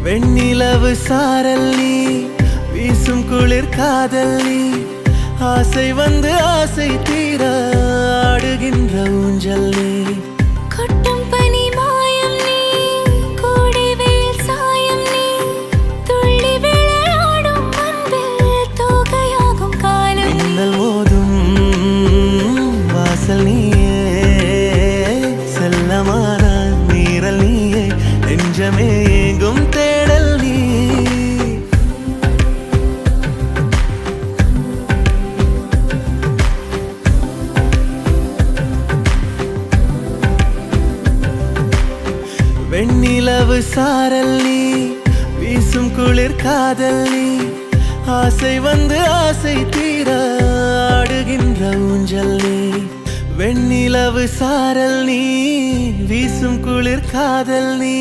வெண்ணிலவு சாரல் நீ வீசும் குளிர் காதல் நீ ஆசை வந்து ஆசை தீர ஆடுகின்ற ஊஞ்சல் நீ கொட்டும் பனி மாயம் நீ கோடை வெயில் சாயம் நீ துள்ளி விளையாடும் அன்பில் தோகையாகும் காலம் மின்னல் மோதும் வாசல் நீயே செல்லமான நீரல் நீயே நெஞ்சமே ஏங்கும் தேடல் நீ வெண்ணிலவு சாரல் நீ வீசும் குளிர் காதல் நீ ஆசை வந்து ஆசை தீர ஆடுகின்ற ஊஞ்சல் நீ வெண்ணிலவு சாரல் நீ வீசும் குளிர் காதல் நீ